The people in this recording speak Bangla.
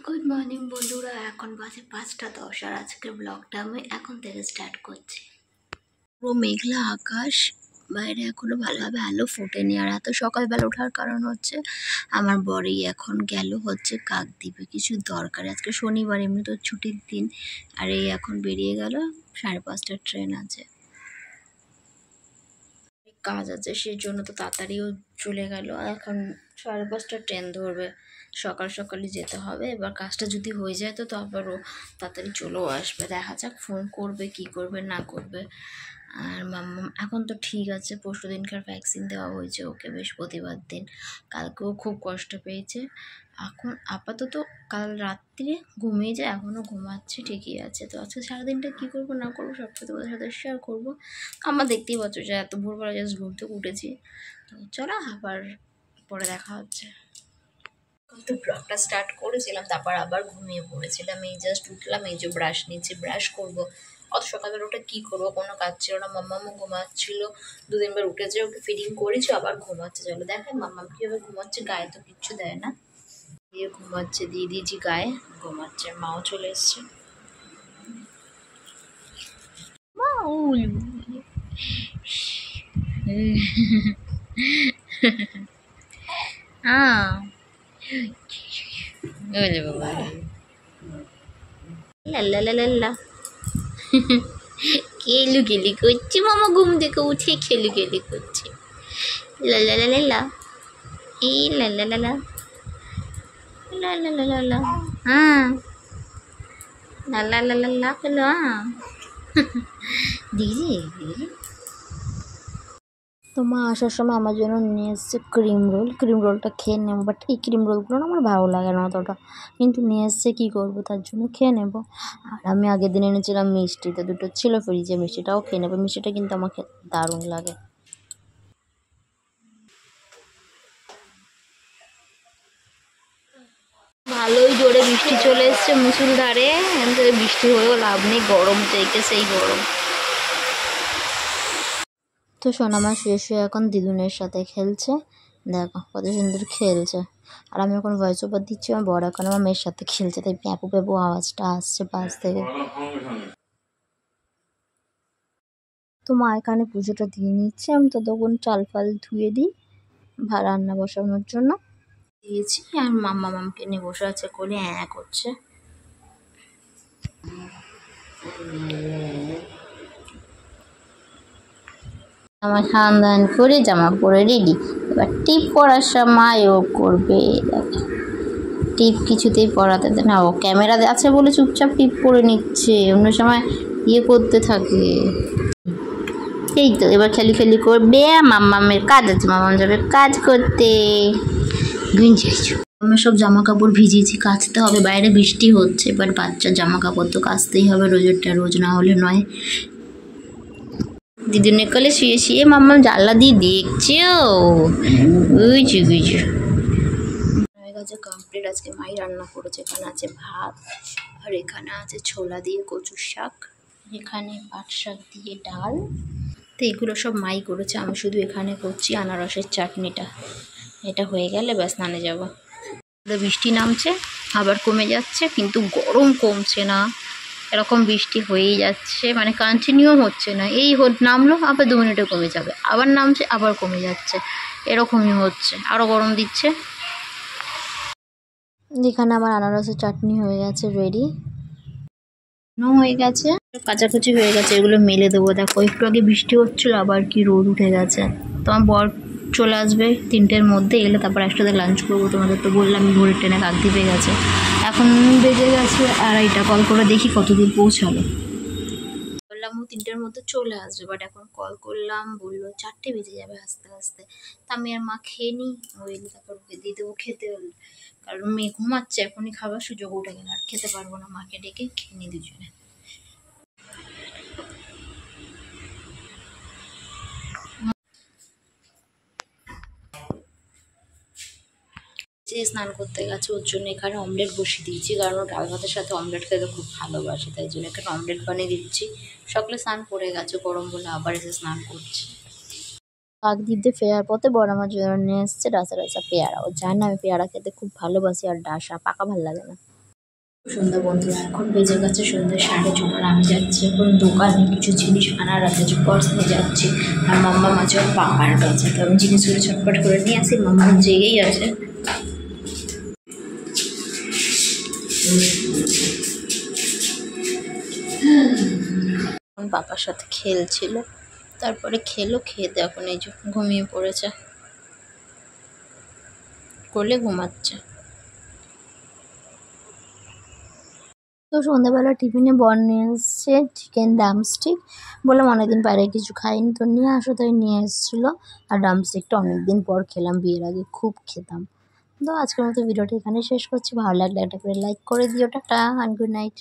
গুড মর্নিং বন্ধুরা, এখন বাজে 5টা 10 আর আজকের ব্লগটা আমি এখন থেকে স্টার্ট করছি। পুরো মেঘলা আকাশ, বাইরে এখনো ভালোভাবে আলো ফোটেনি। আর এত সকালবেলা ওঠার কারণ হচ্ছে আমার বরই এখন গেল হচ্ছে কাকদ্বীপে কিছু দরকার। আজকে শনিবার, এমনি তো ছুটির দিন, আর এই এখন বেরিয়ে গেল। 5:30টার ট্রেন আছে, কাজ আছে, সেই জন্য তো তাড়াতাড়িও চলে গেল। এখন 5:30টার ট্রেন ধরবে, সকাল সকালই যেতে হবে। এবার কাজটা যদি হয়ে যায় তো আবারও তাড়াতাড়ি চলেও আসবে। দেখা যাক ফোন করবে, কি করবে না করবে। আর মাম্মা এখন তো ঠিক আছে, পরশু দিনকার ভ্যাকসিন দেওয়া হয়েছে ওকে বৃহস্পতিবার দিন। কালকেও খুব কষ্ট পেয়েছে। এখন আপাতত কাল রাত্রে ঘুমিয়ে যায়, এখনও ঘুমাচ্ছে, ঠিকই আছে। তো আজকে সারাদিনটা কী করবো না করবো সব তোমাদের সাথে শেয়ার করবো। আমার দেখতেই পাচ্ছ যে এত ভোরবেলা জাস্ট ঘুম থেকে উঠেছি। তো চলো আবার পরে দেখা হচ্ছে। তো ব্লগটা স্টার্ট করেছিলাম, তারপর আবার ঘুমিয়ে পড়েছিলাম। এই জাস্ট উঠলাম, এই যে ব্রাশ নিচ্ছি, ব্রাশ করবো। অত সকালবেলা ওটা কী করবো, কোনো কাজ ছিল না। মাম্মামও ঘুমাচ্ছিল, 2 দিনবার উঠেছে, ওকে ফিডিং করেছি, আবার ঘুমাচ্ছে। চলো দেখায় মাম্মাম কীভাবে ঘুমাচ্ছে। গায়ে তো কিচ্ছু দেয় না, দিয়ে ঘুমাচ্ছে, দিয়ে দিয়েছি গায়ে, ঘুমাচ্ছে। মাও চলে এসছে। খেলুগেলি করছে মামা, ঘুম থেকে উঠে খেলুগেলি করছে। লালা লালা, এই লালা লালা লালা লালা, হ্যাঁ লালা লালা লা হলো। দিদি তো মা আসার সময় আমার জন্য নিয়ে এসছে ক্রিম রোল। ক্রিম রোলটা খেয়ে নেবো, বাট এই ক্রিম রোলগুলো না আমার ভালো লাগে না অতটা, কিন্তু নিয়ে এসছে কী করবো, তার জন্য খেয়ে নেবো। আর আমি আগের দিন এনেছিলাম মিষ্টি, তো দুটো ছিল ফ্রিজে, মিষ্টিটাও খেয়ে নেবো। মিষ্টিটা কিন্তু আমাকে দারুণ লাগে। ভালোই জোরে বৃষ্টি চলে এসছে, মুষলধারে। বৃষ্টি হয়েও লাভ নেই, গরম চাইকে সেই গরম। তো সোনামা শুয়ে শুয়ে এখন দিদুনের সাথে খেলছে, দেখো কত সুন্দর খেলছে। আর আমি এখন ভয়েস ওভার দিচ্ছি, আমার বড় এখন আমার মেয়ের সাথে খেলছে, তাই প্যাপু প্যাপু আওয়াজটা আসছে পাশ থেকে। তো মা এখানে পুজোটা দিয়ে নিচ্ছে, আমি ততক্ষণ চাল ফাল ধুয়ে দিই রান্না বসানোর জন্য দিয়েছি। আর মামকে নিয়ে বসে আছে, কোলে করছে। আমার স্নান করে জামা পরে রেডি, এবার টিপ পরার সময় ও করবে। টিপ কিছুতেই পরাতে দেয় না, ও ক্যামেরা আছে বলে চুপচাপ টিপ পরে নিচ্ছে, অন্য সময় করতে থাকে। এই তো এবার খেলি করবে। মাম্মামের কাজ আছে, মাম্মাম যাবে কাজ করতে। আমি সব জামা কাপড় ভিজিয়েছি, কাচতে হবে। বাইরে বৃষ্টি হচ্ছে, এবার বাচ্চার জামা কাপড় তো কাচতেই হবে, রোজ না হলে নয়। দিদুনের কোলে শুয়ে শুয়ে মাম্মাম জানলা দিয়ে দেখছে। বুঝছি হয়ে গেছে কমপ্লিট। আজকে মাই রান্না করেছে, এখানে আছে ভাত, আর এখানে আছে ছোলা দিয়ে কচুর শাক, এখানে পাট শাক দিয়ে ডাল। তো এগুলো সব মাই করেছে, আমি শুধু এখানে করছি আনারসের চাটনিটা। এটা হয়ে গেলে ব্যাস স্নানে যাব। বৃষ্টি নামছে, আবার কমে যাচ্ছে, কিন্তু গরম কমছে না। এরকম বৃষ্টি হয়েই যাচ্ছে, মানে কন্টিনিউ হচ্ছে না। এই নামলো, আবার 2 মিনিটে কমে যাবে, আবার নামছে, আবার কমে যাচ্ছে, এরকমই হচ্ছে, আরও গরম দিচ্ছে। এখানে আমার আনারসের চাটনি হয়ে গেছে, রেডি হয়ে গেছে, কাচাকুচি হয়ে গেছে। এগুলো মেলে দেবো। দেখো একটু আগে বৃষ্টি হচ্ছিলো, আবার কি রোদ উঠে গেছে। তো আমার বর চলে আসবে 3টের মধ্যে, এলে তারপর একসাথে লাঞ্চ করবো। তোমাদের তো বললাম ভোরের ট্রেনে কাকদ্বীপে গেছে, এখন বেজে গেছে 2:30। কল করে দেখি কতদূর পৌঁছালো। বললাম ও 3টের মধ্যে চলে আসবে, বাট এখন কল করলাম, বললো 4টে বেজে যাবে আস্তে আস্তে। তা আমি আর মা খেয়ে নিই, ও এলে তারপর ওকে দিয়ে দেবো খেতে হলে, কারণ মেয়ে ঘুমাচ্ছে, এখনই খাবার সুযোগ উঠে গেলে আর খেতে পারবো না। মাকে ডেকে খেয়ে নিই দুজনে। যে স্নান করতে গেছে, ওর জন্য এখানে অমলেট বসিয়ে দিয়েছি, কারণ ও ডাল ভাতের সাথে অমলেট খেতে খুব ভালোবাসে, তাই জন্য এখানে অমলেট বানিয়ে দিচ্ছি। সকালে স্নান করে গেছে, গরম বলে আবার এসে স্নান করছে। কাকদ্বীপ দিয়ে ফেরার পথে বড় আমার জন্য নিয়ে এসছে ডাসা পেয়ারা। ও জানে না আমি পেয়ারা খেতে খুব ভালোবাসি, আর ডাসা পাকা ভালো লাগে না। সন্ধ্যা বন্ধুরা, এখন বেজে গেছে সন্ধ্যা 6:30। আমি যাচ্ছি এখন দোকানে কিছু জিনিস আনার আছে, পার্স নিয়ে যাচ্ছি। আর মাম্মা মাঝে ওর পাপার কাছে, তো আমি জিনিসগুলো ছটপট করে নিয়ে আসি। মাম্মা জেগেই আছে। পাপার সাথে খেলছিল, তারপরে খেয়ে এখন এই যে ঘুমিয়ে পড়েছে, কোলে ঘুমাচ্ছে। তো সন্ধ্যাবেলা টিফিনে বর নিয়ে এসছে চিকেন ড্রামস্টিক। বললাম অনেকদিন বাইরে কিছু খাইনি, তো নিয়ে আসো, তাই নিয়ে এসেছিলো। আর ড্রামস্টিকটা অনেকদিন পর খেলাম, বিয়ের আগে খুব খেতাম। তো আজকের মতো ভিডিওটা এখানে শেষ করছি। ভালো লাগলে একটা করে লাইক করে দিও। Tata and good night.